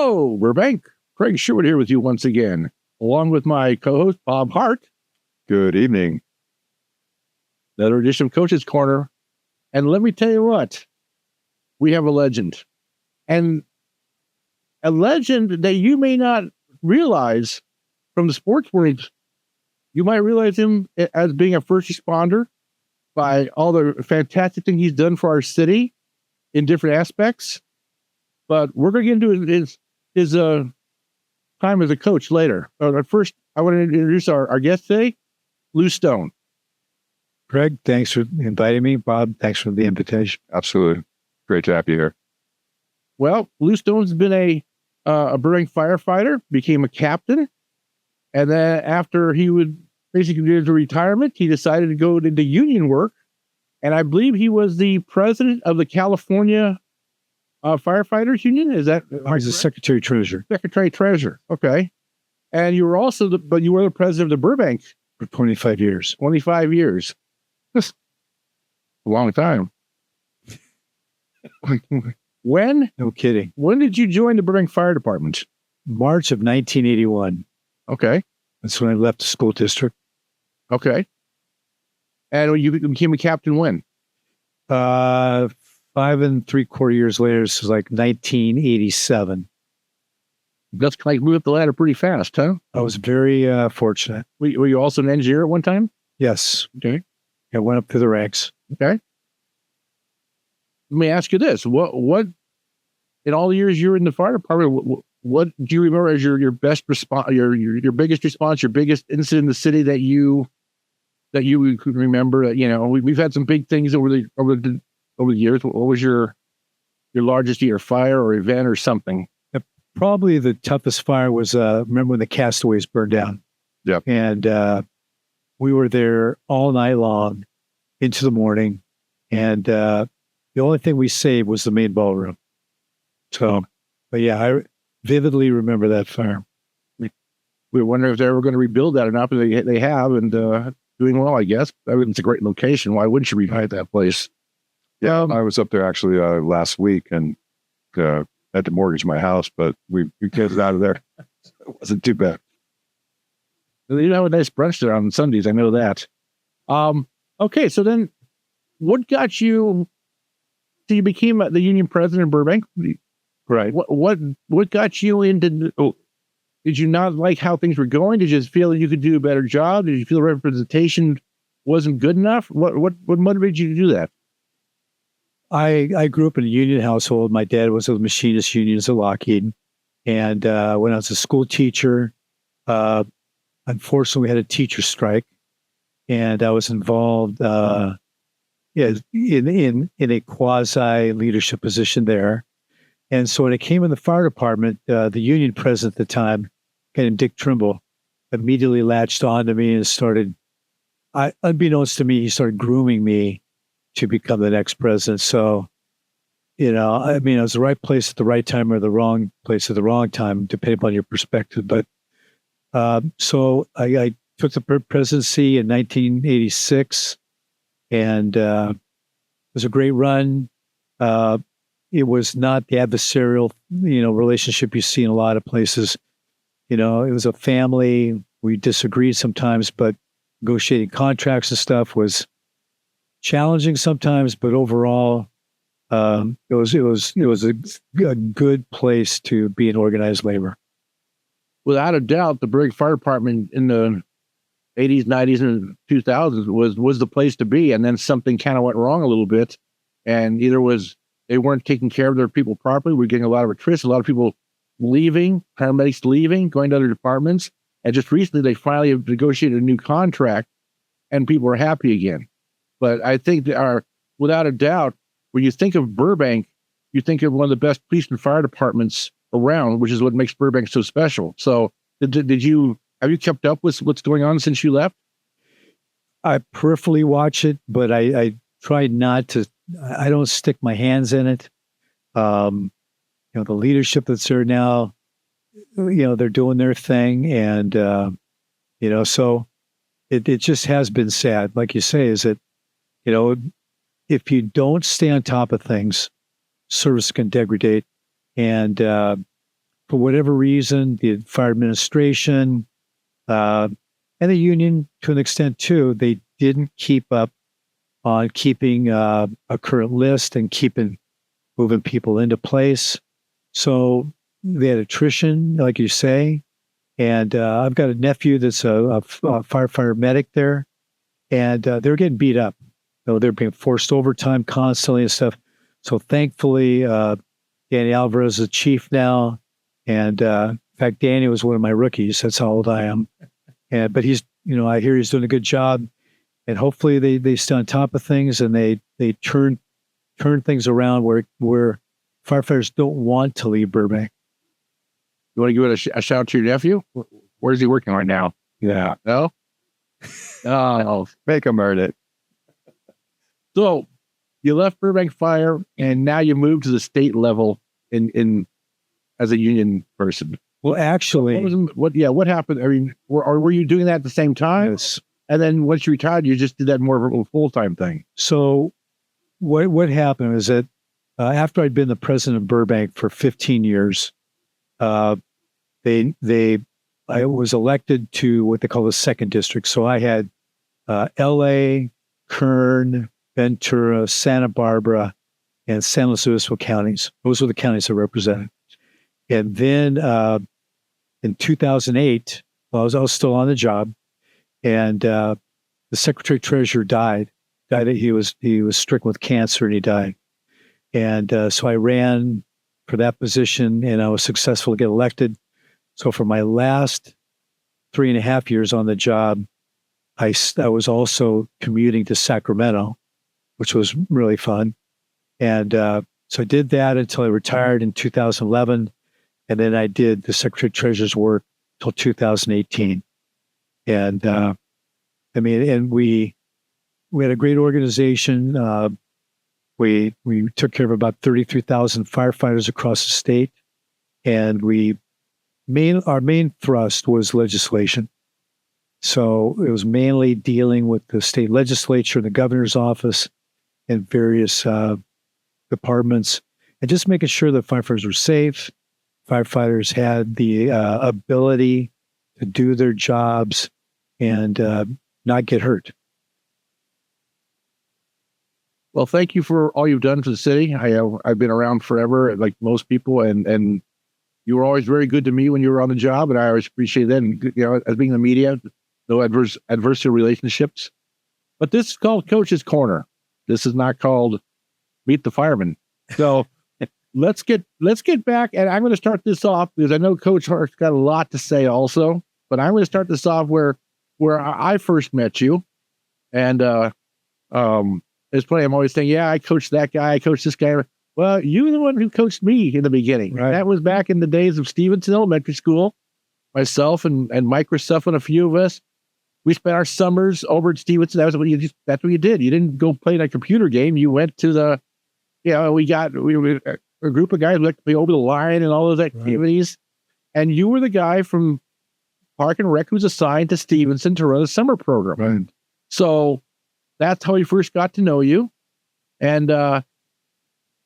Hello, Burbank. Craig Sherwood here with you once again, along with my co-host, Bob Hart. Good evening. Another edition of Coach's Corner. And let me tell you what, we have a legend. And a legend that you may not realize from the sports world. You might realize him as being a first responder by all the fantastic things he's done for our city in different aspects. But we're going to get into his time as a coach later. First, I want to introduce our guest today, Lew Stone. Craig, thanks for inviting me. Bob, thanks for the invitation. Absolutely. Great to have you here. Well, Lew Stone's been a Burbank firefighter, became a captain. And then after he would basically do his retirement, he decided to go into union work. And I believe he was the president of the California Firefighters Union. Is that? He's the secretary treasurer. Secretary treasurer. Okay. And you were also but you were the president of the Burbank For 25 years. 25 years. That's a long time. When? No kidding. When did you join the Burbank Fire Department? March of 1981. Okay. That's when I left the school district. Okay. And you became a captain when? 5 3/4 years later, this was like 1987. That's like moved up the ladder pretty fast, huh? I was very fortunate. Were you also an engineer at one time? Yes. Okay. I went up through the ranks. Okay. Let me ask you this: what in all the years you were in the fire department, what do you remember as your best response, your biggest response, your biggest incident in the city that you could remember? You know, we've had some big things over the years. What was your largest either fire or event or something? Probably the toughest fire was, remember when the Castaways burned down? Yep. And we were there all night long into the morning. And the only thing we saved was the main ballroom. So, but yeah, I vividly remember that fire. We were wondering if they're ever going to rebuild that or not, but they have, and doing well, I guess. I mean, it's a great location. Why wouldn't you revive that place? Yeah, I was up there actually last week and had to mortgage my house, but we get it out of there. It wasn't too bad. You have a nice brunch there on Sundays. I know that. Okay, so then what got you? So you became the union president of Burbank, Right. What got you into? Did you not like how things were going? Did you just feel that you could do a better job? Did you feel the representation wasn't good enough? What motivated you to do that? I grew up in a union household. My dad was with the machinist unions at Lockheed. And when I was a school teacher, unfortunately, we had a teacher strike. And I was involved in a quasi-leadership position there. And so when I came in the fire department, the union president at the time, a guy named Dick Trimble, immediately latched on to me and started, unbeknownst to me, he started grooming me to become the next president. So, I mean, it was the right place at the right time or the wrong place at the wrong time, depending upon your perspective. But so I took the presidency in 1986, and it was a great run. It was not the adversarial, relationship you see in a lot of places. It was a family. We disagreed sometimes, but negotiating contracts and stuff was challenging sometimes, but overall, it was a good place to be in organized labor. Without a doubt, the Burbank Fire Department in the 80s, 90s, and 2000s was the place to be. And then something kind of went wrong a little bit, and either they weren't taking care of their people properly. We're getting a lot of attrition, a lot of people leaving, paramedics leaving, going to other departments. And just recently, they finally have negotiated a new contract, and people are happy again. But I think without a doubt, when you think of Burbank, you think of one of the best police and fire departments around, which is what makes Burbank so special. So have you kept up with what's going on since you left? I peripherally watch it, but I try not to. I don't stick my hands in it. The leadership that's there now, they're doing their thing, and so it just has been sad. Like you say, is that if you don't stay on top of things, service can degrade, and for whatever reason, the fire administration and the union, to an extent too, they didn't keep up on keeping a current list and moving people into place. So they had attrition, like you say. And I've got a nephew that's a firefighter medic there, and they're getting beat up. They're being forced overtime constantly and stuff. So thankfully, Danny Alvarez is a chief now. And in fact, Danny was one of my rookies. That's how old I am. But he's, I hear he's doing a good job. And hopefully they stay on top of things and they turn things around where firefighters don't want to leave Burbank. You want to give it a shout out to your nephew? Where is he working right now? Yeah. No? Oh, Make him earn it. so you left Burbank Fire and now you moved to the state level in as a union person. Well, actually, what happened? I mean, were you doing that at the same time? yes. And then once you retired, you just did that more of a full-time thing. So what happened is that after I'd been the president of Burbank for 15 years, I was elected to what they call the second district. So I had L.A., Kern, Ventura, Santa Barbara, and San Luis Obispo counties. Those were the counties I represented. And then in 2008, I was still on the job, and the secretary treasurer died. He was stricken with cancer, and he died. And so I ran for that position, and I was successful to get elected. So for my last 3.5 years on the job, I was also commuting to Sacramento, which was really fun. And so I did that until I retired in 2011. And then I did the secretary treasurer's work till 2018. And and we had a great organization. We took care of about 33,000 firefighters across the state, and our main thrust was legislation. So it was mainly dealing with the state legislature, the governor's office, and various departments, and just making sure that firefighters were safe. Firefighters had the ability to do their jobs and not get hurt. Well, thank you for all you've done for the city. I've been around forever, like most people, and you were always very good to me when you were on the job, and I always appreciate that. And, as being in the media, no adversarial relationships. But this is called Coach's Corner. This is not called Meet the Fireman. So let's get back, and I'm going to start this off because I know Coach Hart's got a lot to say also. But I'm going to start this off where I first met you, and it's funny. I'm always saying, yeah, I coached that guy. I coached this guy. Well, you were the one who coached me in the beginning. Right. That was back in the days of Stevenson Elementary School. Myself and Mike Rousseff and a few of us, we spent our summers over at Stevenson. That's what you did. You didn't go play in a computer game. You went to we were a group of guys who liked to play over the line and all those activities. Right. And you were the guy from Park and Rec who's assigned to Stevenson to run the summer program. Right. So that's how we first got to know you. And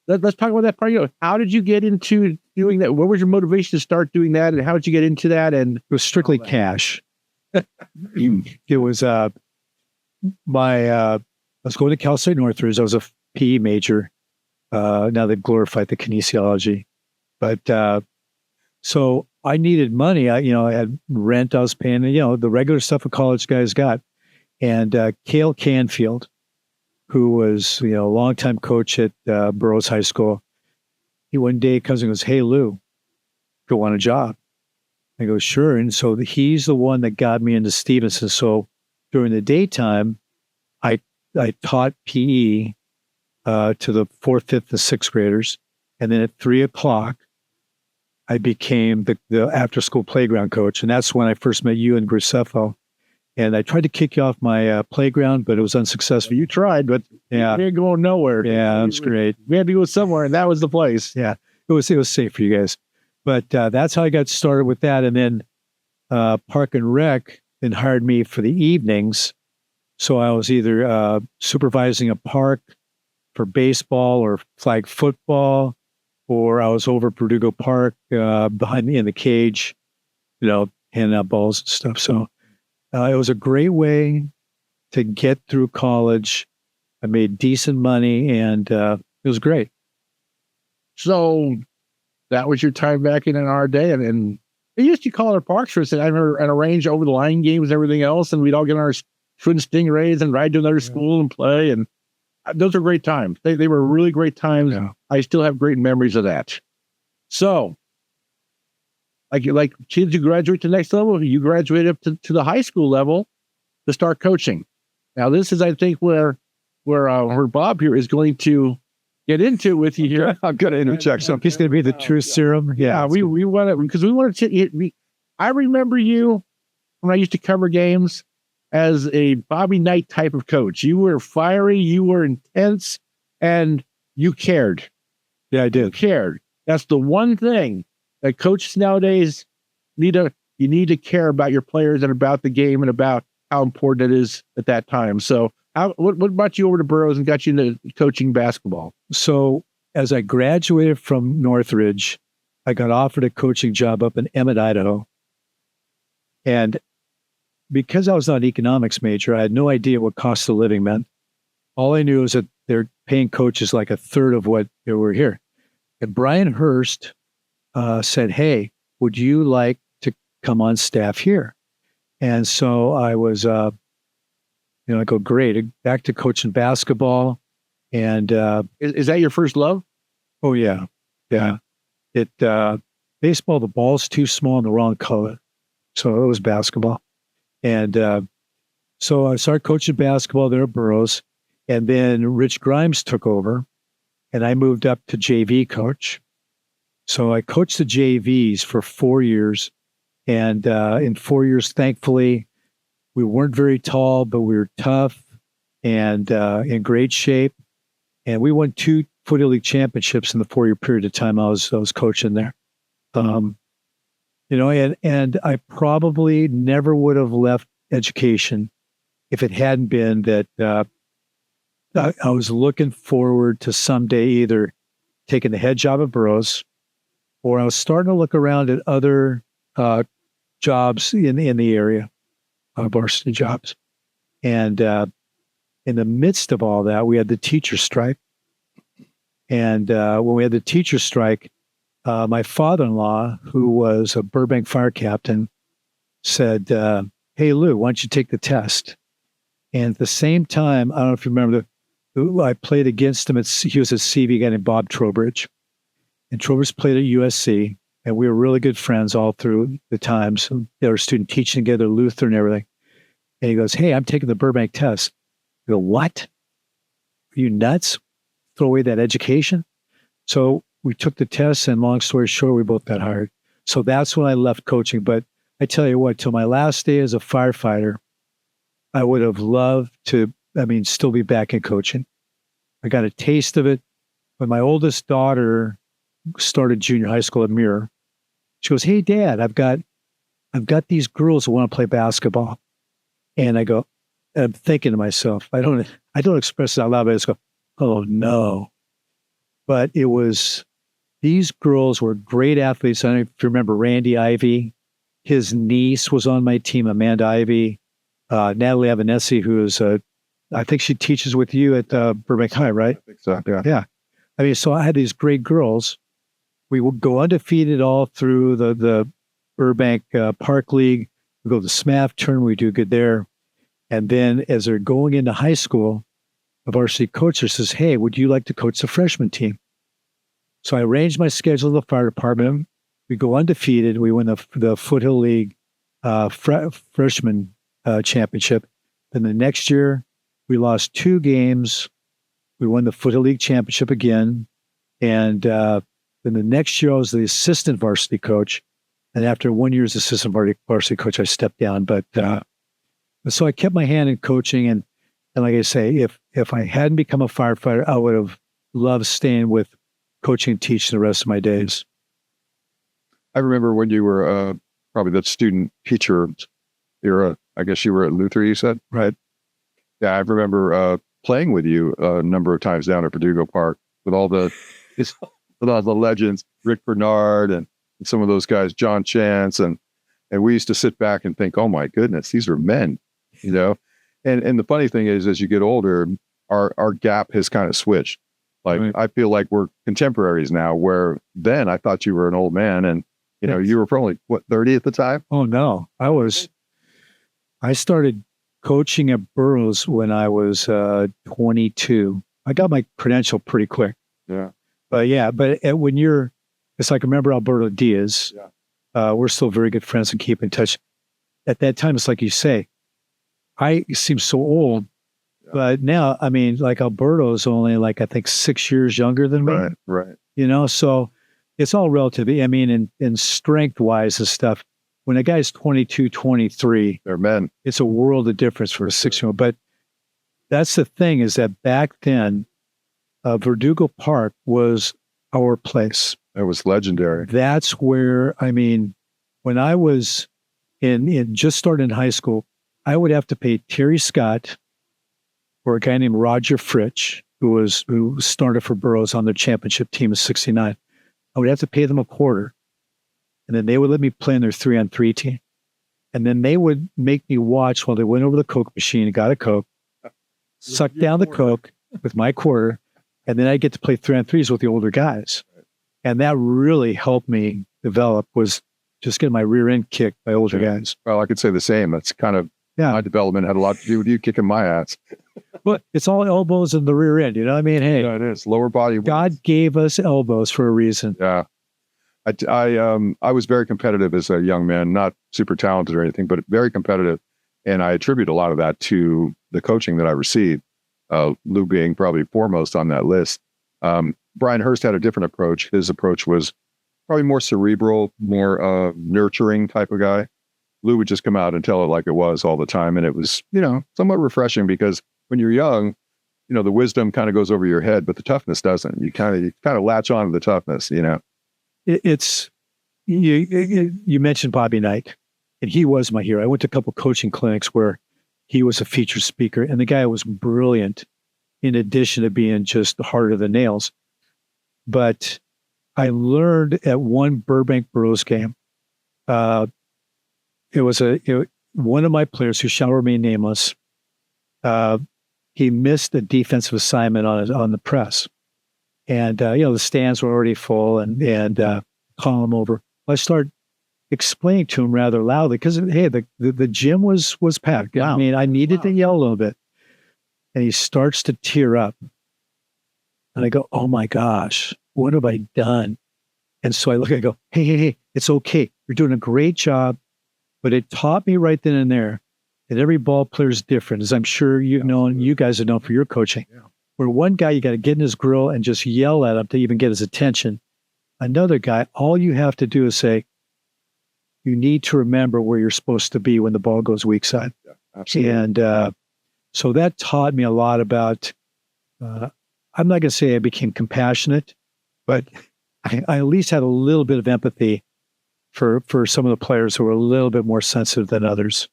let's talk about that part. How did you get into doing that? What was your motivation to start doing that? And how did you get into that? And it was strictly cash. It was I was going to Cal State Northridge. I was a PE major. Now they've glorified the kinesiology. But so I needed money. I had rent I was paying, the regular stuff a college guys got. And Cale Canfield, who was, a longtime coach at Burroughs High School, he one day comes and goes, "Hey, Lew, go on a job." I go, "Sure." And so he's the one that got me into Stevenson. So during the daytime, I taught PE to the 4th, 5th, and 6th graders. And then at 3:00, I became the after-school playground coach. And that's when I first met you and Graceffo. And I tried to kick you off my playground, but it was unsuccessful. You tried, but yeah, you're going nowhere. Yeah, that's great. We had to go somewhere, and that was the place. Yeah, it was safe for you guys. But that's how I got started with that. And then Park and Rec then hired me for the evenings. So I was either supervising a park for baseball or flag football, or I was over at Verdugo Park behind me in the cage, handing out balls and stuff. So it was a great way to get through college. I made decent money, and it was great. So that was your time back in our day, and they used to call our parks for us. I remember and arrange over the line games and everything else, and we'd all get on our twin Stingrays and ride to another school and play. And those are great times. They were really great times. Yeah. I still have great memories of that. So, like kids who graduate to the next level, you graduate up to the high school level to start coaching. Now, this is, I think, where Bob here is going to get into it with you here. I'm going to interject something. He's going to be the truth serum. Yeah, we want to, because we want to. I remember you when I used to cover games as a Bobby Knight type of coach. You were fiery, you were intense, and you cared. Yeah, I did. You cared. That's the one thing that coaches nowadays need to care about your players and about the game and about how important it is at that time. So what brought you over to Burroughs and got you into coaching basketball? So as I graduated from Northridge, I got offered a coaching job up in Emmett, Idaho. And because I was not an economics major, I had no idea what cost of living meant. All I knew is that they're paying coaches like a third of what they were here. And Brian Hurst said, "Hey, would you like to come on staff here?" And so I was, I go, great, back to coaching basketball. And is that your first love? Oh, yeah. Yeah. Baseball, the ball's too small and the wrong color. So it was basketball. And so I started coaching basketball there at Burroughs. And then Rich Grimes took over, and I moved up to JV coach. So I coached the JVs for 4 years. And in 4 years, thankfully, we weren't very tall, but we were tough and in great shape. And we won 2 Footy League championships in the 4-year period of time I was coaching there. And I probably never would have left education if it hadn't been that I was looking forward to someday either taking the head job at Burroughs, or I was starting to look around at other jobs in the area, varsity jobs. And in the midst of all that, we had the teacher strike. And when we had the teacher strike, my father-in-law, who was a Burbank fire captain, said, "Hey, Lew, why don't you take the test?" And at the same time, I don't know if you remember, I played against him. He was at CV, a guy named Bob Trowbridge. And Trowbridge played at USC. And we were really good friends all through the times. They were a student teaching together, Luther and everything. And he goes, "Hey, I'm taking the Burbank test." I go, "What? Are you nuts? Throw away that education?" So we took the test, and long story short, we both got hired. So that's when I left coaching. But I tell you what, till my last day as a firefighter, I would have loved to, still be back in coaching. I got a taste of it when my oldest daughter started junior high school at Muir. She goes, "Hey, Dad, I've got these girls who want to play basketball." And I go, and I'm thinking to myself, I don't express it out loud, but I just go, "Oh no." But it was, these girls were great athletes. I don't know if you remember Randy Ivey. His niece was on my team, Amanda Ivey. Natalie Avanesi, who is, I think she teaches with you at Burbank High, right? I think so, yeah. Yeah. So I had these great girls. We would go undefeated all through the Burbank Park League. We go to the SMAF tournament. We do good there. And then as they're going into high school, a varsity coach says, "Hey, would you like to coach the freshman team?" So I arranged my schedule at the fire department. We go undefeated. We win the Foothill League freshman championship. Then the next year, we lost 2 games. We won the Foothill League championship again. And then the next year, I was the assistant varsity coach. And after 1 year as assistant varsity coach, I stepped down. But so I kept my hand in coaching. And like I say, if I hadn't become a firefighter, I would have loved staying with coaching and teaching the rest of my days. I remember when you were probably the student teacher era. I guess you were at Luther, you said? Right. Yeah, I remember playing with you a number of times down at Verdugo Park with all the all the legends, Rick Bernard and some of those guys, John Chance, and we used to sit back and think, oh my goodness, these are men, you know. And the funny thing is, as you get older, our gap has kind of switched. Like Right. I feel like we're contemporaries now, where then I thought you were an old man, and you know, Yes. you were probably what, 30 at the time. Oh no, I started coaching at Burroughs when I was 22. I got my credential pretty quick. Yeah. But when it's like, I remember Alberto Diaz. Yeah. We're still very good friends and keep in touch. At that time, it's like you say, I seem so old, but now, I mean, like Alberto's only like, I think 6 years younger than me, Right. you know? So it's all relative. I mean, in strength wise and stuff, when a guy's 22, 23, They're men. it's a world of difference for a 6-year-old. But that's the thing, is that back then, Verdugo Park was our place. It was legendary. That's where, I mean, when I was in just started in high school, I would have to pay Terry Scott or a guy named Roger Fritsch, who started for Burroughs on their championship team in '69. I would have to pay them a quarter, and then they would let me play in their 3-on-3 team. And then they would make me watch while they went over the Coke machine and got a Coke, sucked down the Coke with my quarter, and then I get to play 3-on-3s with the older guys. And that really helped me develop, was just getting my rear end kicked by older guys. Well, I could say the same. That's kind of my development had a lot to do with you kicking my ass. But it's all elbows in the rear end, you know what I mean? Hey, Yeah, it is. Lower body. God gave us elbows for a reason. Yeah. I was very competitive as a young man, not super talented or anything, but very competitive. And I attribute a lot of that to the coaching that I received, Lew being probably foremost on that list. Brian Hurst had a different approach. His approach was probably more cerebral, more nurturing type of guy. Lew would just come out and tell it like it was all the time. And it was, you know, somewhat refreshing, because when you're young, you know, the wisdom kind of goes over your head, but the toughness doesn't. You kind of latch on to the toughness, you know. You mentioned Bobby Knight, and he was my hero. I went to a couple coaching clinics where he was a featured speaker, and the guy was brilliant in addition to being just harder than nails. But I learned at one Burbank Burroughs game, one of my players, who shall remain nameless, he missed a defensive assignment on the press. And, the stands were already full and call him over. I start explaining to him rather loudly, because, hey, the gym was packed. Wow. I mean, I needed to yell a little bit. And he starts to tear up. And I go, oh my gosh, what have I done? And so I look and I go, hey, it's okay. You're doing a great job. But it taught me right then and there that every ball player is different, as I'm sure you've known, you guys have known for your coaching. Yeah. Where one guy, you got to get in his grill and just yell at him to even get his attention. Another guy, all you have to do is say, you need to remember where you're supposed to be when the ball goes weak side. Yeah, absolutely. And so that taught me a lot about, I'm not going to say I became compassionate, but I at least had a little bit of empathy for some of the players who were a little bit more sensitive than others.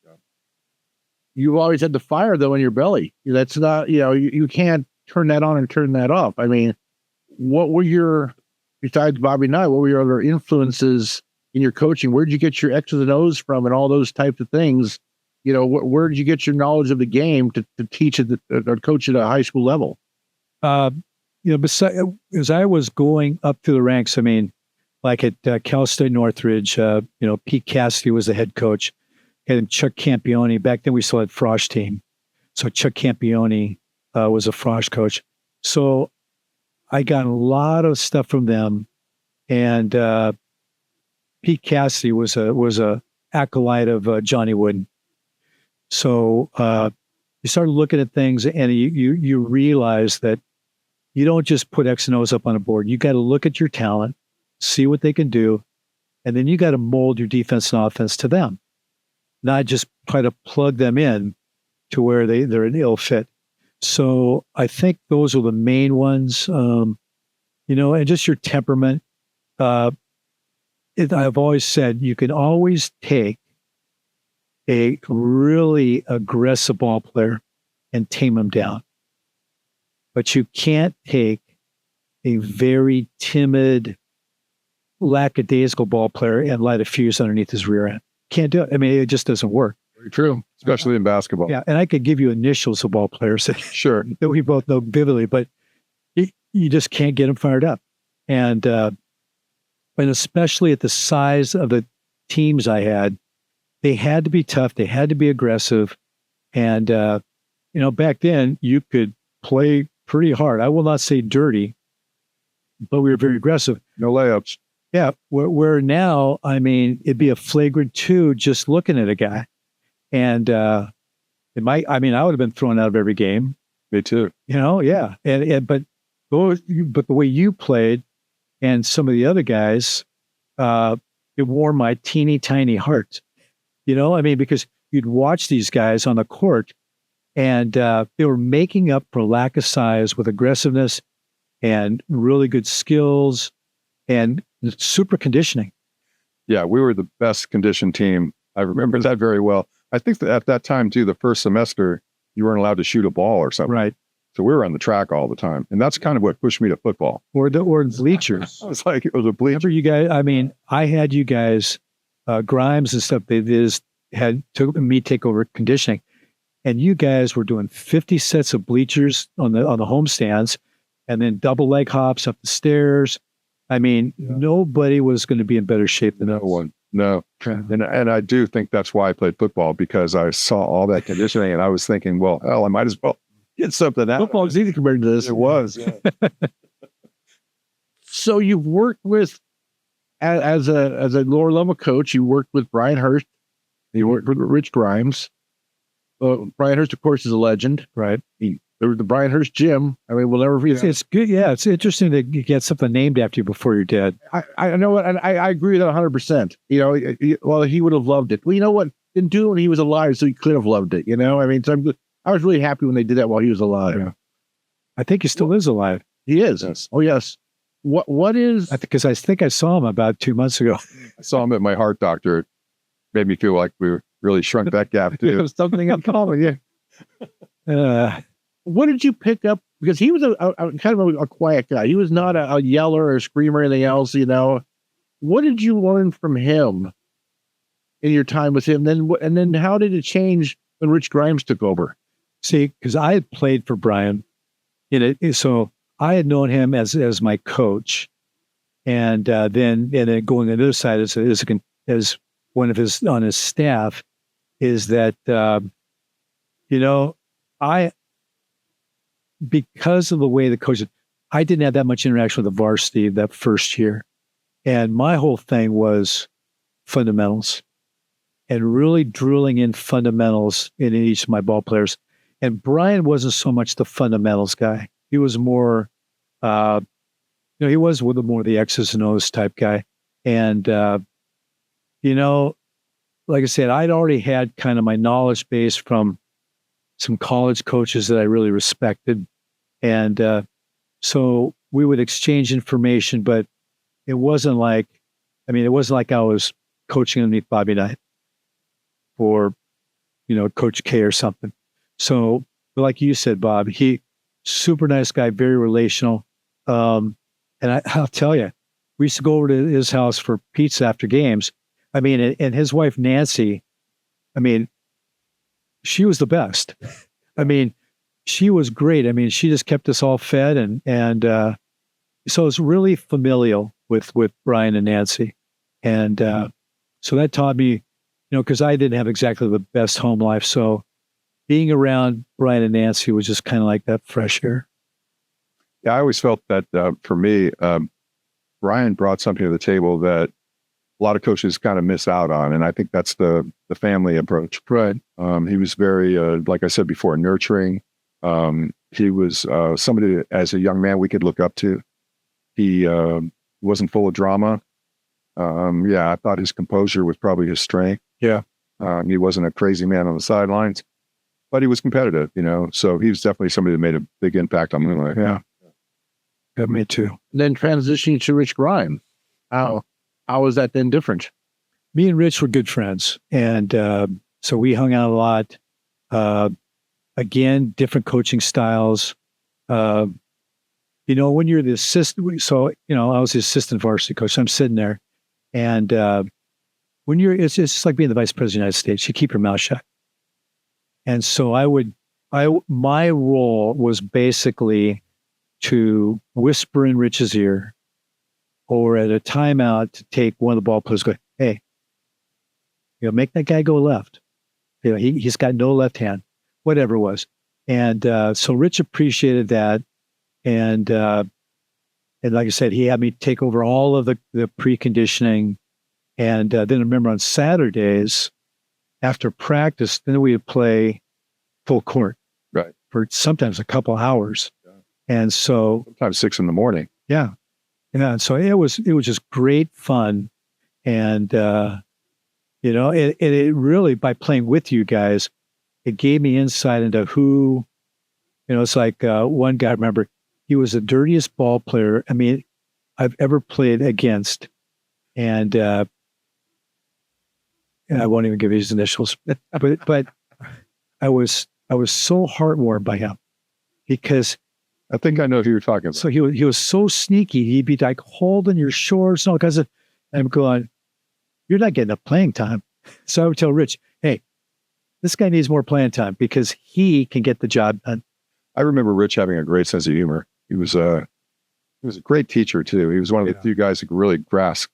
You've always had the fire, though, in your belly. That's not, you can't turn that on and turn that off. I mean, what were besides Bobby Knight, what were your other influences in your coaching? Where did you get your X's and O's from and all those types of things? Where did you get your knowledge of the game to teach it or coach at a high school level? As I was going up through the ranks, I mean, like at Cal State Northridge, Pete Cassidy was the head coach, and Chuck Campione. Back then, we still had Frosh team, so Chuck Campione was a Frosh coach. So I got a lot of stuff from them, and Pete Cassidy was a acolyte of Johnny Wooden. So you start looking at things, and you realize that you don't just put X and O's up on a board. You got to look at your talent, see what they can do, and then you got to mold your defense and offense to them, not just try to plug them in to where they're an ill fit. So I think those are the main ones, and just your temperament. I've always said you can always take a really aggressive ball player and tame him down, but you can't take a very timid, lackadaisical ball player and light a fuse underneath his rear end. Can't do it. I mean, it just doesn't work. Very true, especially in basketball. Yeah, and I could give you initials of ball players Sure. that we both know vividly, but you just can't get them fired up. And especially at the size of the teams I had, they had to be tough. They had to be aggressive. And, back then you could play pretty hard. I will not say dirty, but we were very aggressive. No layups. Yeah. Where now, I mean, it'd be a flagrant 2 just looking at a guy. And I would have been thrown out of every game. Me too. Yeah. But the way you played and some of the other guys, it warmed my teeny tiny heart. Because you'd watch these guys on the court and they were making up for lack of size with aggressiveness and really good skills and super conditioning. Yeah, we were the best conditioned team. I remember that very well. I think that at that time too, the first semester, you weren't allowed to shoot a ball or something. Right. So we were on the track all the time. And that's kind of what pushed me to football. Or bleachers. It was like, it was a bleacher. Remember you guys, I had you guys, Grimes and stuff, they just took me take over conditioning. And you guys were doing 50 sets of bleachers on the home stands and then double leg hops up the stairs. Nobody was going to be in better shape than no us. one. No. And I do think that's why I played football, because I saw all that conditioning and I was thinking, well, hell, I might as well get something out. Football is easy compared to this. It was. Yeah. So you've worked with, as a lower level coach, you worked with Brian Hurst. You worked with Rich Grimes. Brian Hurst, of course, is a legend. Right. There was the Brian Hurst gym. We'll never forget. It's good. Yeah, it's interesting that you get something named after you before you're dead. I know what, and I agree with that 100%. He would have loved it. Well, you know what? Didn't do it when he was alive, so he could have loved it. So I was really happy when they did that while he was alive. Yeah. I think he still is alive. He is. Yes. Oh, yes. What is? Because I think I saw him about 2 months ago. I saw him at my heart doctor. It made me feel like we really shrunk that gap too. There was something in common. Yeah. What did you pick up? Because he was a kind of a quiet guy. He was not a yeller or a screamer or anything else. What did you learn from him in your time with him? And then how did it change when Rich Grimes took over? See, because I had played for Brian, so I had known him as my coach, and then going on the other side as one of his on his staff, is that because of the way the coach, I didn't have that much interaction with the varsity that first year, and my whole thing was fundamentals, and really drilling in fundamentals in each of my ball players. And Brian wasn't so much the fundamentals guy. He was more, he was with more the X's and O's type guy. And, like I said, I'd already had kind of my knowledge base from some college coaches that I really respected. And so we would exchange information, but it wasn't like I was coaching underneath Bobby Knight or, Coach K or something. So like you said, Bob, he super nice guy, very relational. And I'll tell you, we used to go over to his house for pizza after games. And his wife, Nancy, she was the best. She was great. She just kept us all fed. And so it's really familial with Brian and Nancy. And so that taught me, because I didn't have exactly the best home life. So being around Brian and Nancy was just kind of like that fresh air. Yeah, I always felt that for me, Brian brought something to the table that a lot of coaches kind of miss out on. And I think that's the family approach. Right. He was very, like I said before, nurturing. He was somebody that, as a young man, we could look up to. He wasn't full of drama. I thought his composure was probably his strength. Yeah. He wasn't a crazy man on the sidelines, but he was competitive, so he was definitely somebody that made a big impact on me. Yeah, me too. Then transitioning to Rich Grimes. How was that then different? Me and Rich were good friends. And so we hung out a lot. Again, different coaching styles. when you're the assistant, so, I was the assistant varsity coach. So I'm sitting there, and when it's just like being the vice president of the United States, you keep your mouth shut. And so my role was basically to whisper in Rich's ear, or at a timeout to take one of the ball players, go, hey, make that guy go left. He's got no left hand, whatever it was. And so Rich appreciated that. And like I said, he had me take over all of the preconditioning. And then I remember on Saturdays after practice, then we would play full court, right, for sometimes a couple hours. Yeah. And so sometimes 6 a.m. Yeah. And so it was just great fun. And, it really, by playing with you guys, it gave me insight into who, it's like one guy, remember, he was the dirtiest ball player I've ever played against. And I won't even give you his initials, but I was so heartwarmed by him, because I think I know who you're talking about. So he was so sneaky. He'd be like holding your shorts and all kinds of. I'm going, you're not getting enough playing time. So I would tell Rich, hey, this guy needs more playing time because he can get the job done. I remember Rich having a great sense of humor. He was a great teacher too. He was one of the few guys who could really grasp,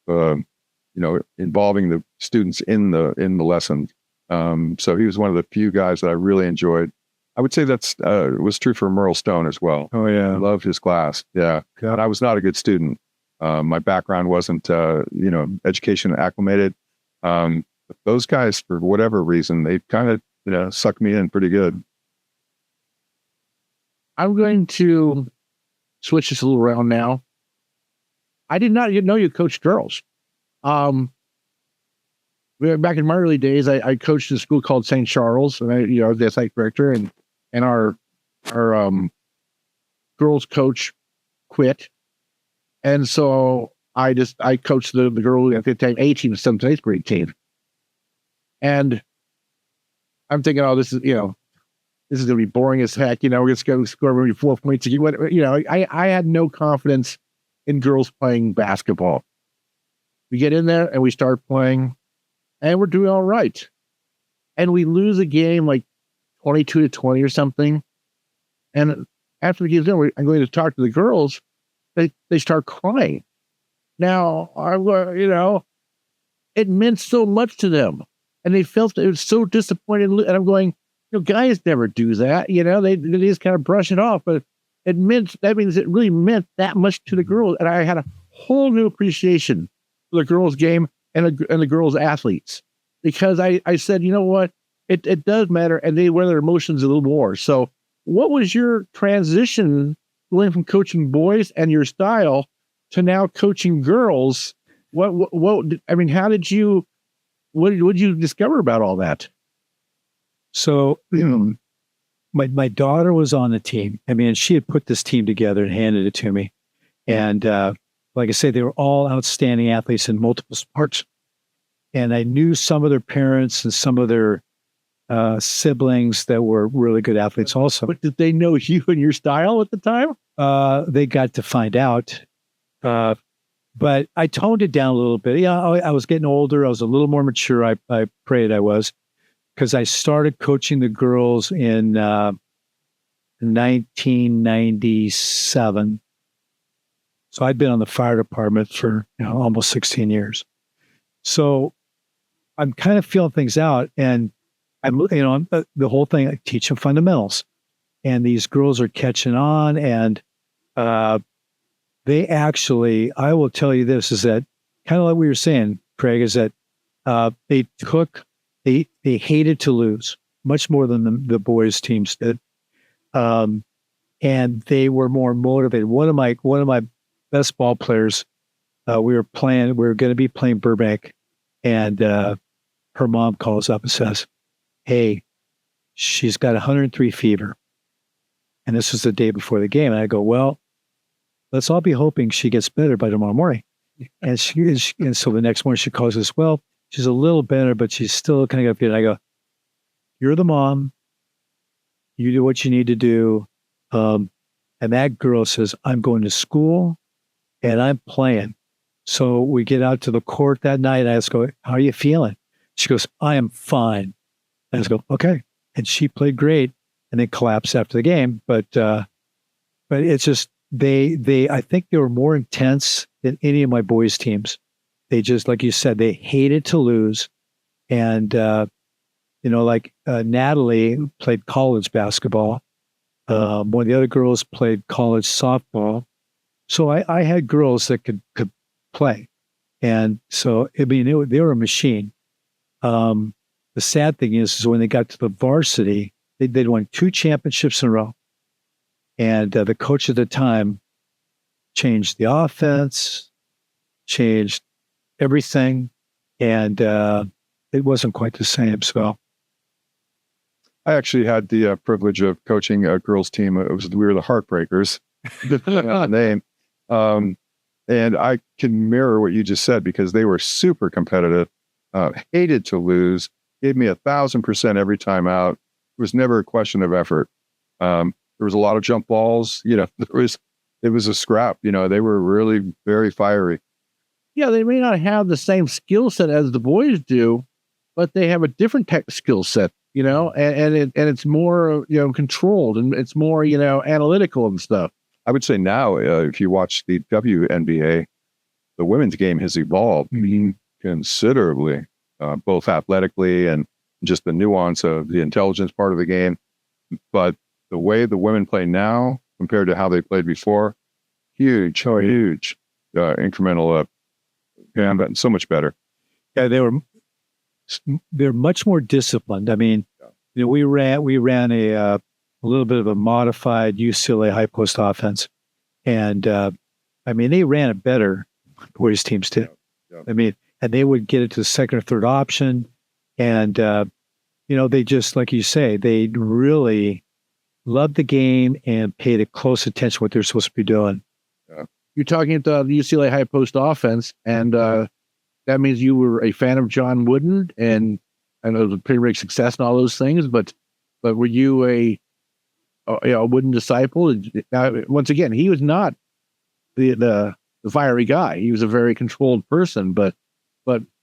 involving the students in the lesson. So he was one of the few guys that I really enjoyed. I would say that's was true for Lew Stone as well. Oh yeah, I loved his class. Yeah, and I was not a good student. My background wasn't, education acclimated. But those guys, for whatever reason, they kind of, sucked me in pretty good. I'm going to switch this a little around now. I did not know you coached girls. Back in my early days, I coached in a school called St. Charles, and I was the athletic director, and our girls coach quit, and so I coached the girl at the time 18th, 7th, 8th grade team, and I'm thinking, oh, this is going to be boring as heck. We're just going to score maybe 4 points a game. I had no confidence in girls playing basketball. We get in there and we start playing, and we're doing all right. And we lose a game like 22-20 or something. And after the game's done, I'm going to talk to the girls. They start crying. Now, it meant so much to them. And they felt it was so disappointed. And I'm going, guys never do that. They just kind of brush it off. But that means it really meant that much to the girls. And I had a whole new appreciation for the girls' game and the girls' athletes. Because I said, you know what? It does matter, and they wear their emotions a little more. So what was your transition going from coaching boys and your style to now coaching girls? What how did you, what did you discover about all that? So my daughter was on the team. She had put this team together and handed it to me. And like I say, they were all outstanding athletes in multiple sports. And I knew some of their parents and some of their siblings that were really good athletes also. But did they know you and your style at the time? They got to find out. But I toned it down a little bit. Yeah, I was getting older. I was a little more mature. I prayed I was, because I started coaching the girls in 1997. So I'd been on the fire department for almost 16 years. So I'm kind of feeling things out, and I'm the whole thing. I teach them fundamentals, and these girls are catching on, and they actually, I will tell you this, is that kind of like we were saying, Craig, is that they hated to lose much more than the boys teams did. And they were more motivated. One of my best ball players, we were going to be playing Burbank, and her mom calls up and says, hey, she's got 103 fever. And this was the day before the game. And I go, well, let's all be hoping she gets better by tomorrow morning. And so the next morning she calls us, well, she's a little better, but she's still kind of fever. And I go, you're the mom. You do what you need to do. And that girl says, I'm going to school and I'm playing. So we get out to the court that night. I ask her, how are you feeling? She goes, I am fine. And I just go, okay. And she played great and then collapsed after the game. But it's just, I think they were more intense than any of my boys' teams. They just, like you said, they hated to lose. And, Natalie played college basketball. One of the other girls played college softball. So I had girls that could play. And so, I mean, they were a machine. The sad thing is when they got to the varsity, they'd won 2 championships in a row. And the coach at the time changed the offense, changed everything, and it wasn't quite the same. So I actually had the privilege of coaching a girls' team. We were the Heartbreakers, the name. And I can mirror what you just said because they were super competitive, hated to lose, gave me 1,000% every time out. It was never a question of effort. There was a lot of jump balls. It was a scrap. They were really very fiery. Yeah, they may not have the same skill set as the boys do, but they have a different tech skill set, and it's more, controlled, and it's more, analytical and stuff. I would say now, if you watch the WNBA, the women's game has evolved considerably, both athletically and just the nuance of the intelligence part of the game. But the way the women play now compared to how they played before, huge incremental but so much better. Yeah, they're much more disciplined. I mean, we ran a little bit of a modified UCLA high post offense, and they ran it better. Boys teams did. Yeah. I mean, and they would get it to the second or third option, and they just, like you say, they really loved the game and paid a close attention to what they're supposed to be doing. Yeah. You're talking about the UCLA high post offense, and that means you were a fan of John Wooden, and I know it was a pretty big success and all those things. But were you a Wooden disciple? Now, once again, he was not the fiery guy. He was a very controlled person, but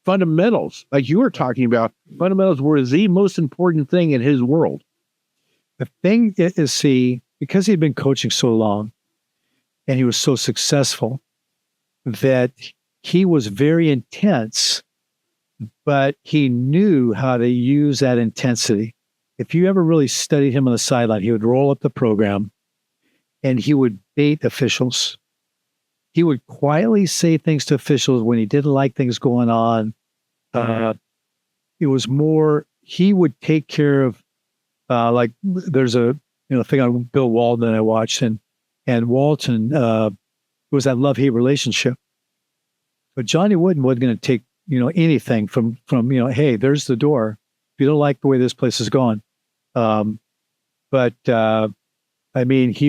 fundamentals, like you were talking about, fundamentals were the most important thing in his world. The thing is, because he'd been coaching so long and he was so successful, that he was very intense, but he knew how to use that intensity. If you ever really studied him on the sideline, he would roll up the program and he would bait officials. He would quietly say things to officials when he didn't like things going on. It was more, he would take care of, like there's a thing on Bill Walton that I watched, and Walton, it was that love-hate relationship. But Johnny Wooden wasn't going to take, anything from, hey, there's the door. If you don't like the way this place is going. He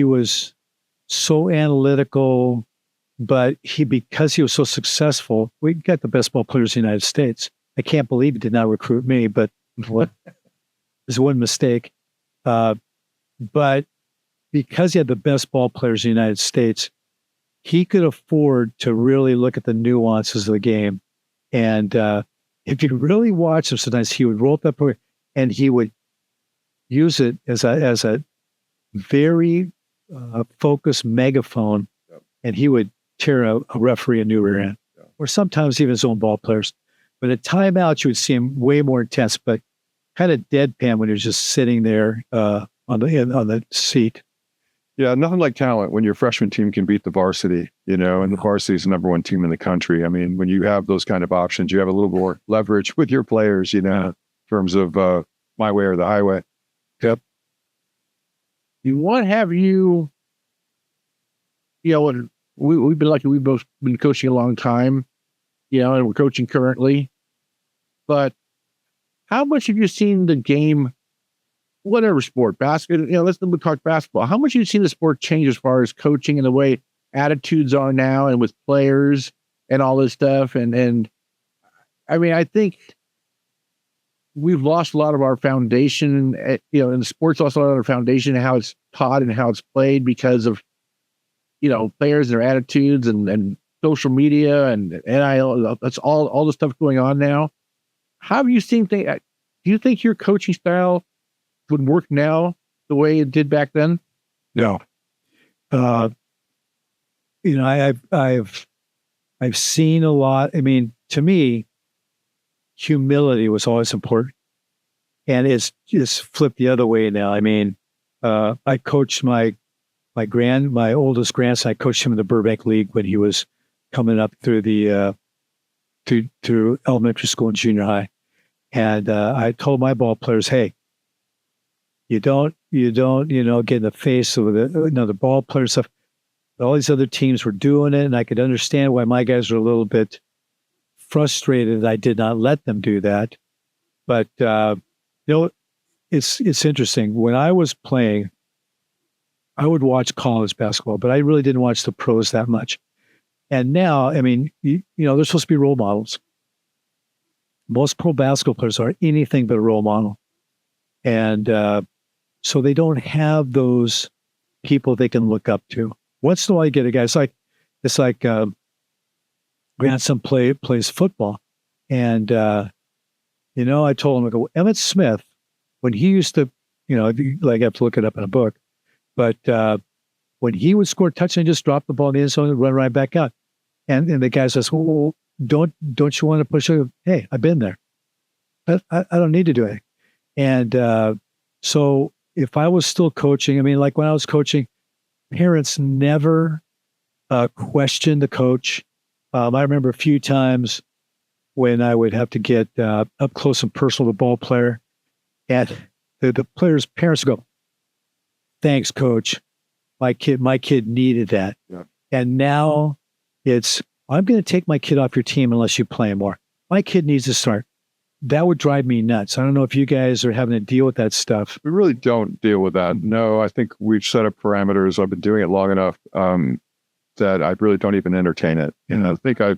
was so analytical, but because he was so successful, we got the best ball players in the United States. I can't believe he did not recruit me, but what is one mistake. But because he had the best ball players in the United States, he could afford to really look at the nuances of the game. And if you really watch him, sometimes he would roll up that program and he would use it as a very focused megaphone, and he would tear a referee a new rear end, or sometimes even his own ball players. But at timeouts, you would see him way more intense, but kind of deadpan when he was just sitting there on the seat. Yeah, nothing like talent when your freshman team can beat the varsity, and the varsity is the number one team in the country. I mean, when you have those kind of options, you have a little more leverage with your players, in terms of my way or the highway. Yep. What have you, we've been lucky, we've both been coaching a long time, and we're coaching currently. But how much have you seen the game, whatever sport, basketball, let's talk basketball. How much have you seen the sport change as far as coaching and the way attitudes are now and with players and all this stuff? And I mean, I think we've lost a lot of our foundation, and the sports lost a lot of their foundation and how it's taught and how it's played because of players, their attitudes and social media and NIL, that's all the stuff going on now. How have you seen things? Do you think your coaching style would work now the way it did back then? No. I've seen a lot. I mean, to me, humility was always important, and it's just flipped the other way now. I mean, I coached my oldest grandson. I coached him in the Burbank League when he was coming up through the through elementary school and junior high, and I told my ball players, "Hey, you don't get in the face of the ball player stuff." All these other teams were doing it, and I could understand why my guys were a little bit frustrated that I did not let them do that. But it's interesting. When I was playing, I would watch college basketball, but I really didn't watch the pros that much. And now, I mean, they're supposed to be role models. Most pro basketball players are anything but a role model, and so they don't have those people they can look up to. Once in a while, you get a guy. It's like grandson plays football, and I told him, I go, Emmett Smith, when he used to, I have to look it up in a book, but when he would score a touchdown, just drop the ball in the end zone and run right back out, and the guy says, "Well, don't you want to push it?" Hey, I've been there. I don't need to do it. And so if I was still coaching, I mean, like when I was coaching, parents never questioned the coach. I remember a few times when I would have to get up close and personal with the ball player, and the players' parents would go, "Thanks, coach. My kid needed that." Yeah. And now it's, "I'm going to take my kid off your team unless you play more. My kid needs to start." That would drive me nuts. I don't know if you guys are having to deal with that stuff. We really don't deal with that. No, I think we've set up parameters. I've been doing it long enough that I really don't even entertain it. And I think I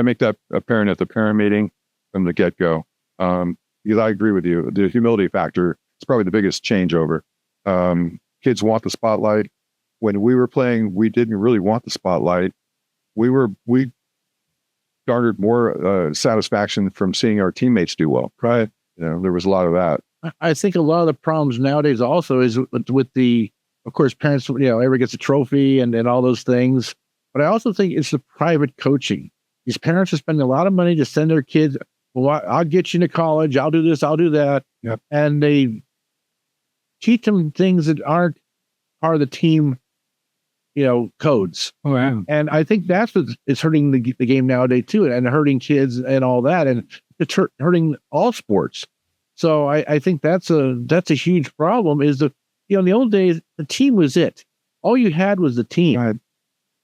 make that apparent at the parent meeting from the get-go. Because I agree with you. The humility factor is probably the biggest changeover. Kids want the spotlight. When we were playing, we didn't really want the spotlight. We garnered more satisfaction from seeing our teammates do well. Right. There was a lot of that. I think a lot of the problems nowadays also is with the, of course, parents, everybody gets a trophy and all those things. But I also think it's the private coaching. These parents are spending a lot of money to send their kids, "Well, I'll get you into college. I'll do this. I'll do that." Yep. And they teach them things that aren't part of the team, codes. Oh, yeah. And I think that's what is hurting the game nowadays too, and hurting kids and all that, and it's hurting all sports. So I think that's a huge problem. Is in the old days the team was it. All you had was the team. Right.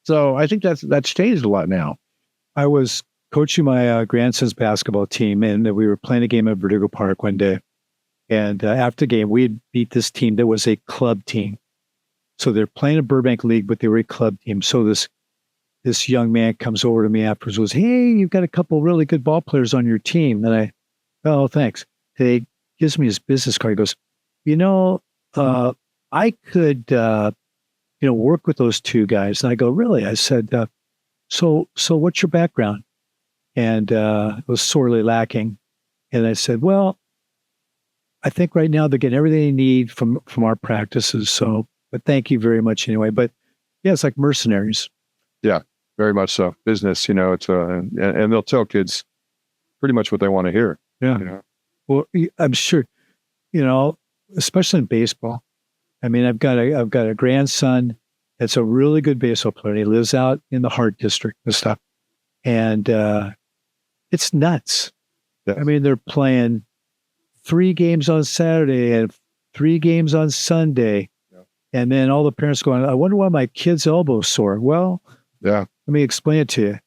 So I think that's changed a lot now. I was coaching my grandson's basketball team, and we were playing a game at Verdugo Park one day. And after the game, we had beat this team that was a club team. So they're playing a Burbank League, but they were a club team. So this young man comes over to me afterwards and goes, "Hey, you've got a couple really good ball players on your team." And "Oh, thanks." He gives me his business card. He goes, "I could, work with those two guys." And I go, "Really?" I said, So what's your background?" And it was sorely lacking. And I said, "Well, I think right now they're getting everything they need from our practices. So, but thank you very much anyway." But yeah, it's like mercenaries. Yeah, very much so. Business, it's and they'll tell kids pretty much what they want to hear. Yeah. Well, I'm sure, especially in baseball. I mean, I've got a grandson that's a really good baseball player. He lives out in the Hart District and stuff. And it's nuts. Yes. I mean, they're playing 3 games on Saturday and 3 games on Sunday. Yeah. And then all the parents going, "I wonder why my kid's elbow's sore." Well, yeah. Let me explain it to you.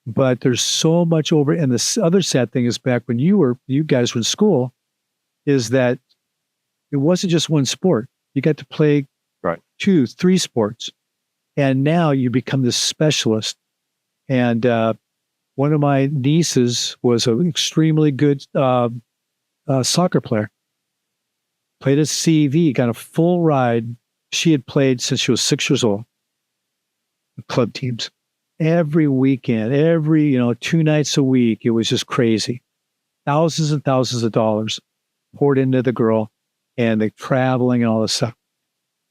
But there's so much over. And the other sad thing is, back when you guys were in school, is that it wasn't just one sport. You got to play right 2, 3 sports. And now you become this specialist. And one of my nieces was an extremely good soccer player. Played at CV, got a full ride she had played since she was 6 years old, club teams, every weekend, 2 nights a week. It was just crazy. Thousands and thousands of dollars poured into the girl, and the traveling and all this stuff.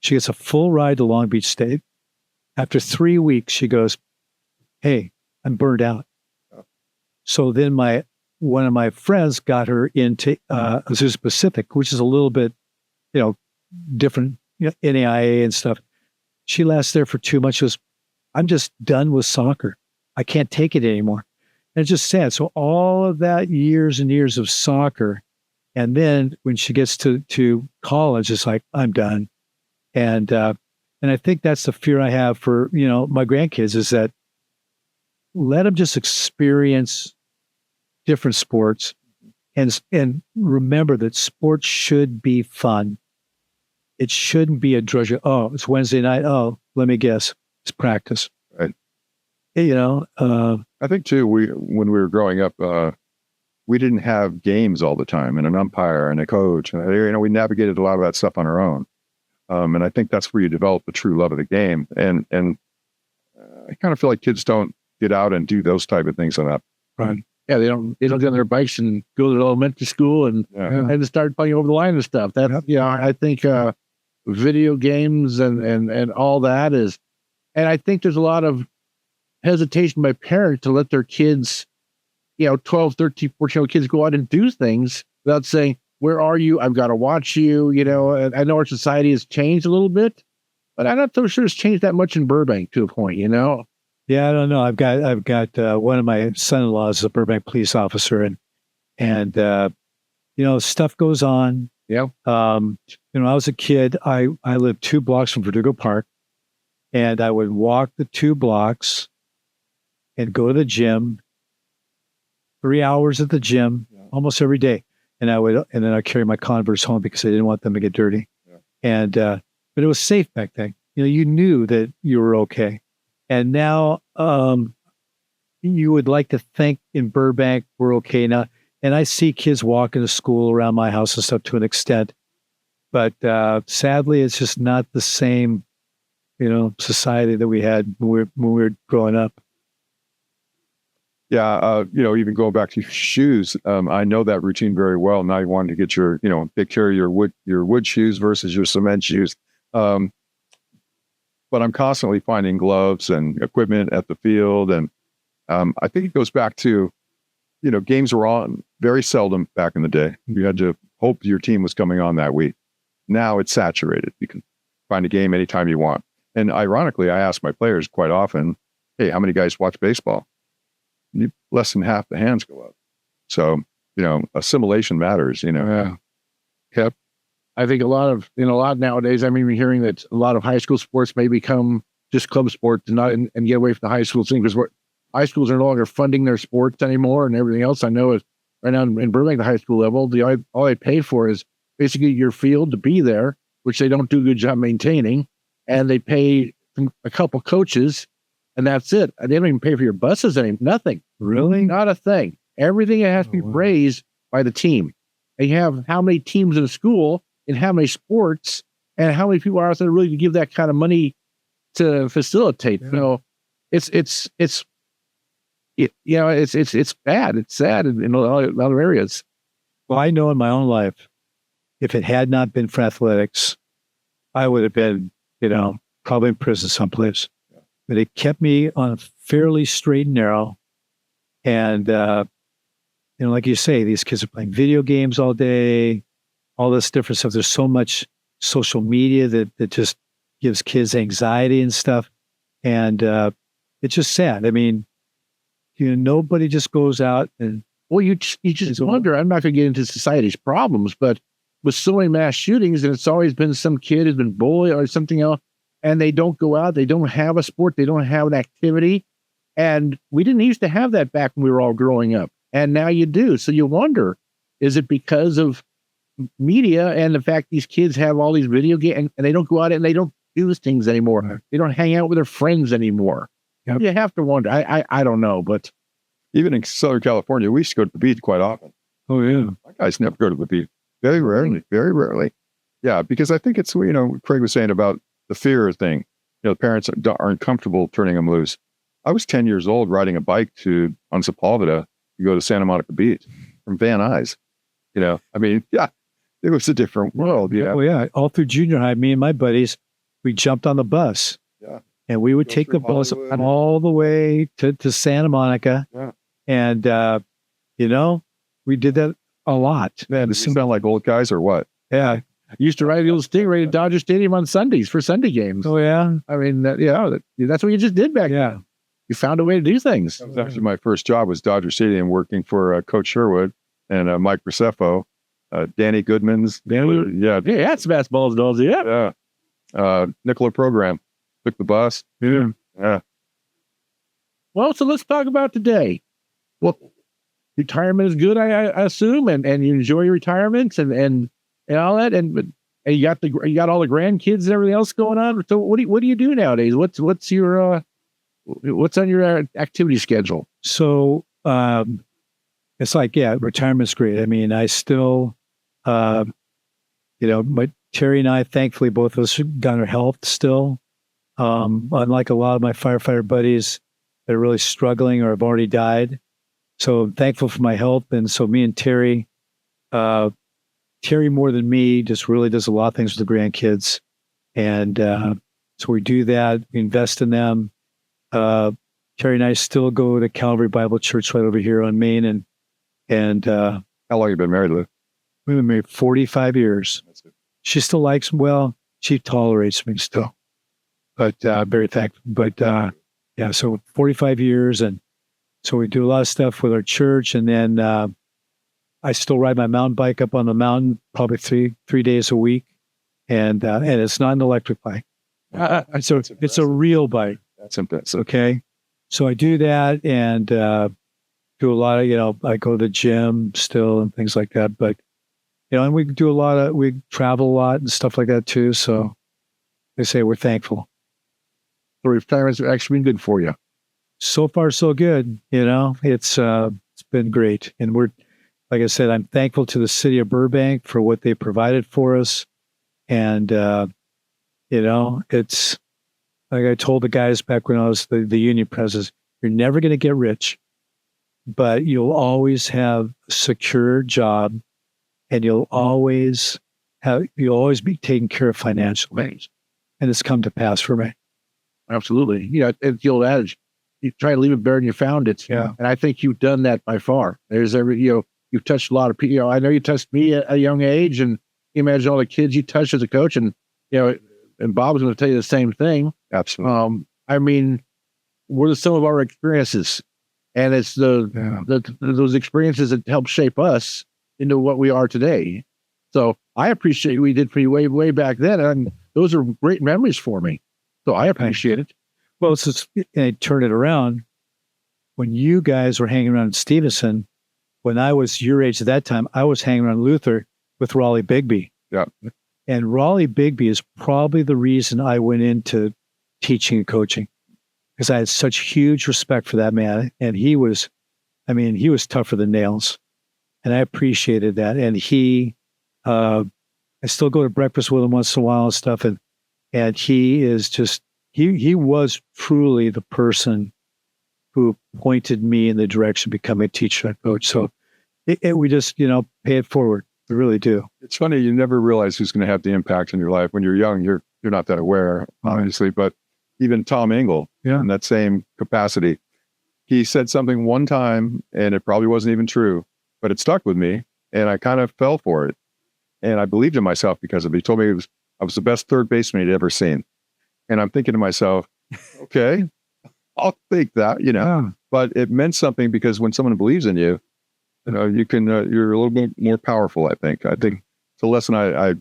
She gets a full ride to Long Beach State. After 3 weeks, she goes, "Hey, I'm burned out." So then one of my friends got her into Azusa Pacific, which is a little bit, different, NAIA and stuff. She lasts there for 2 months. She goes, "I'm just done with soccer. I can't take it anymore." And it's just sad. So all of that years and years of soccer, and then when she gets to college, it's like, I'm done. And I think that's the fear I have for, my grandkids, is that let them just experience different sports and remember that sports should be fun. It shouldn't be a drudgery. Oh, it's Wednesday night. Oh, let me guess. It's practice. Right. I think too, when we were growing up, we didn't have games all the time and an umpire and a coach. We navigated a lot of that stuff on our own. And I think that's where you develop the true love of the game. And I kind of feel like kids don't get out and do those type of things on that. Right. Yeah, they don't get on their bikes and go to elementary school and start playing over the line and stuff. I think video games and all that is, and I think there's a lot of hesitation by parents to let their kids, 12, 13, 14-year-old kids go out and do things without saying, "Where are you? I've got to watch you." And I know our society has changed a little bit, but I'm not so sure it's changed that much in Burbank to a point, Yeah, I don't know. I've got one of my son-in-laws is a Burbank police officer, and stuff goes on. Yeah. I was a kid. I lived 2 blocks from Verdugo Park, and I would walk the 2 blocks and go to the gym. 3 hours at the gym almost every day, and then I'd carry my Converse home because I didn't want them to get dirty. Yeah. And but it was safe back then. You knew that you were okay. And now you would like to think in Burbank we're okay now. And I see kids walking to school around my house and stuff to an extent. But sadly, it's just not the same, society that we had when we were growing up. Yeah, even going back to shoes, I know that routine very well. Now you want to get your, take care of your wood shoes versus your cement shoes. But I'm constantly finding gloves and equipment at the field. And I think it goes back to, games were on very seldom back in the day. You had to hope your team was coming on that week. Now it's saturated. You can find a game anytime you want. And ironically, I ask my players quite often, "Hey, how many guys watch baseball?" Less than half the hands go up. So, assimilation matters, Yeah. Yep. I think a lot nowadays, I'm even hearing that a lot of high school sports may become just club sports and get away from the high school thing, because high schools are no longer funding their sports anymore and everything else. I know is right now in Burbank, the high school level, all they pay for is basically your field to be there, which they don't do a good job maintaining. And they pay a couple coaches, and that's it. They don't even pay for your buses anymore. Nothing. Really? Not a thing. Everything has to be raised by the team. And you have how many teams in a school and how many sports and how many people are out there really to give that kind of money to facilitate. Yeah. It's bad. It's sad in a lot of other areas. Well, I know in my own life, if it had not been for athletics, I would have been, probably in prison someplace. But it kept me on a fairly straight and narrow. And, like you say, these kids are playing video games all day, all this different stuff. There's so much social media that just gives kids anxiety and stuff. And it's just sad. I mean, nobody just goes out and... Well, you just wonder, I'm not going to get into society's problems, but with so many mass shootings, and it's always been some kid who's been bullied or something else, and they don't go out, they don't have a sport, they don't have an activity. And we didn't used to have that back when we were all growing up. And now you do. So you wonder, is it because of media and the fact these kids have all these video games and they don't go out and they don't do these things anymore? Right. They don't hang out with their friends anymore. Yep. You have to wonder. I don't know, but even in Southern California, we used to go to the beach quite often. Oh, yeah. My guys never go to the beach. Very rarely. Yeah, because I think it's, Craig was saying about the fear thing. The parents aren't comfortable turning them loose. I was 10 years old riding a bike on Sepulveda to go to Santa Monica Beach from Van Nuys. I mean, yeah, it was a different world. Yeah. Oh, yeah. All through junior high, me and my buddies, we jumped on the bus. Yeah. And we would take the bus all the way to Santa Monica. Yeah. And, we did that a lot. Man, does it sound like old guys or what? Yeah. I used to ride the old Stingray at Dodger Stadium on Sundays for Sunday games. Oh, yeah. I mean, that's what you just did back then. You found a way to do things. That was actually my first job was Dodger Stadium, working for Coach Sherwood and Mike Graceffo, Danny Goodman's. Yeah, that's basketballs dolls. Yeah. Nicola program. Took the bus. Yeah. Yeah. Well, so let's talk about today. Well, retirement is good, I assume, and you enjoy your retirement and all that, and you got all the grandkids and everything else going on. So what do you do nowadays? What's on your activity schedule? So it's like, retirement's great. I mean, I still, but Terry and I, thankfully, both of us got our health still. Unlike a lot of my firefighter buddies that are really struggling or have already died. So I'm thankful for my health. And so me and Terry more than me just really does a lot of things with the grandkids. And so we do that. We invest in them. Terry and I still go to Calvary Bible Church right over here on Main. And how long have you been married, Lou? We've been married 45 years. She still likes, she tolerates me still. But very thankful. But so 45 years. And so we do a lot of stuff with our church. And then I still ride my mountain bike up on the mountain probably three days a week. And it's not an electric bike. So it's a real bike. That's impressive. Okay. So I do that and do a lot of, I go to the gym still and things like that. But, and we travel a lot and stuff like that too. So they say we're thankful. So retirement's actually been good for you. So far, so good. It's been great. And we're, like I said, I'm thankful to the city of Burbank for what they provided for us. And, it's like I told the guys back when I was the union president, you're never going to get rich, but you'll always have a secure job and you'll always be taken care of financially. And it's come to pass for me. Absolutely. It's the old adage, you try to leave it better than you found it. Yeah. And I think you've done that by far. You've touched a lot of people. I know you touched me at a young age, and you imagine all the kids you touched as a coach, and, and Bob's going to tell you the same thing. Absolutely. I mean, what are some of our experiences? And it's those experiences that help shape us into what we are today. So I appreciate what we did for you way back then. And those are great memories for me. So I appreciate it. Well, I turn it around. When you guys were hanging around in Stevenson, when I was your age at that time, I was hanging around Luther with Raleigh Bigby. Yeah. And Raleigh Bigby is probably the reason I went into teaching and coaching, because I had such huge respect for that man. And he was tougher than nails. And I appreciated that. And I still go to breakfast with him once in a while and stuff. And he is just, he was truly the person who pointed me in the direction of becoming a teacher and coach. So we just, pay it forward. We really do. It's funny. You never realize who's going to have the impact in your life. When you're young, you're not that aware, obviously, but even Tom Engel in that same capacity, he said something one time and it probably wasn't even true, but it stuck with me and I kind of fell for it. And I believed in myself because of it. He told me I was the best third baseman he'd ever seen. And I'm thinking to myself, okay, I'll take that, but it meant something because when someone believes in you, you can, you're a little bit more powerful, I think. I think it's a lesson I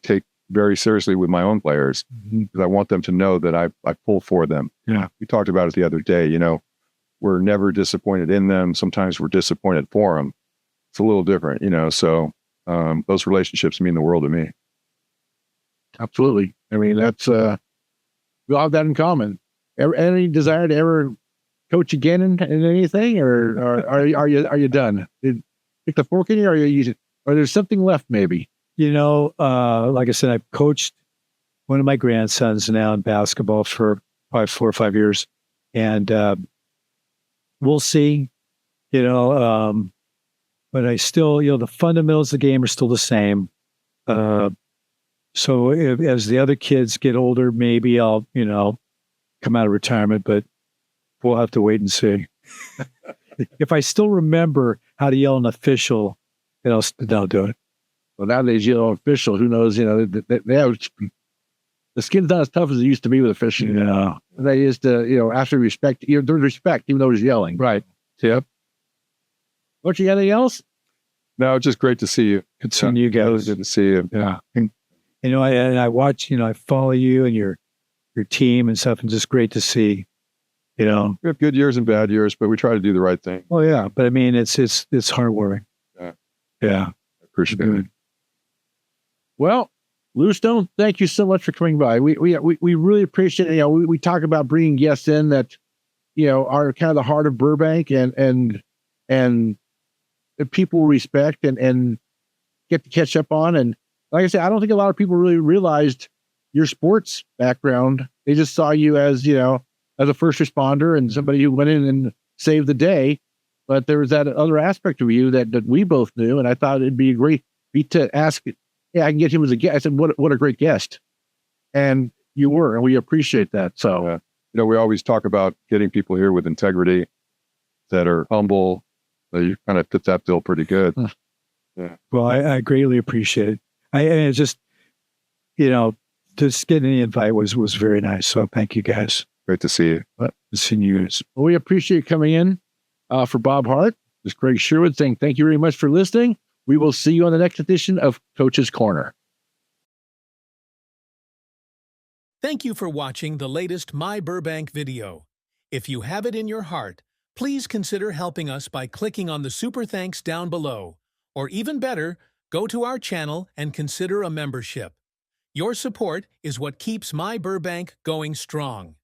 take very seriously with my own players because I want them to know that I pull for them. Yeah. We talked about it the other day, we're never disappointed in them. Sometimes we're disappointed for them. It's a little different, so those relationships mean the world to me. Absolutely. I mean, that's, we all have that in common. Any desire to ever coach again in anything, or are you done? Did pick the fork in you, or there's something left maybe? Like I said, I've coached one of my grandsons now in basketball for probably 4 or 5 years. And we'll see, but I still, the fundamentals of the game are still the same. So as the other kids get older, maybe I'll, come out of retirement, but we'll have to wait and see. If I still remember how to yell an official, then I'll do it. Well, nowadays, official, who knows, they have, the skin's not as tough as it used to be with officials. Yeah. They used to, after respect, there's respect, even though he's yelling. Right. Yep. What, you got anything else? No, just great to see you. Good seeing you guys. Good to see you. Yeah. And, I watch, I follow you and your team and stuff, and just great to see, We have good years and bad years, but we try to do the right thing. Oh yeah. But I mean, it's heartwarming. Yeah. Yeah. I appreciate it. Well, Lew Stone, thank you so much for coming by. We really appreciate it. We talk about bringing guests in that, are kind of the heart of Burbank and that people respect and get to catch up on. And like I said, I don't think a lot of people really realized your sports background. They just saw you as, as a first responder and somebody who went in and saved the day. But there was that other aspect of you that we both knew. And I thought it'd be a great beat to ask, I can get him as a guest. I said, what a great guest. And you were, and we appreciate that. So, we always talk about getting people here with integrity, that are humble. So you kind of fit that bill pretty good. Yeah. Well, I greatly appreciate it. I just, just getting the invite was very nice. So thank you guys. Great to see you. Seeing you guys. Well, we appreciate you coming in. For Bob Hart, this is Greg Sherwood saying thank you very much for listening. We will see you on the next edition of Coach's Corner. Thank you for watching the latest myBurbank video. If you have it in your heart, please consider helping us by clicking on the super thanks down below. Or even better, go to our channel and consider a membership. Your support is what keeps myBurbank going strong.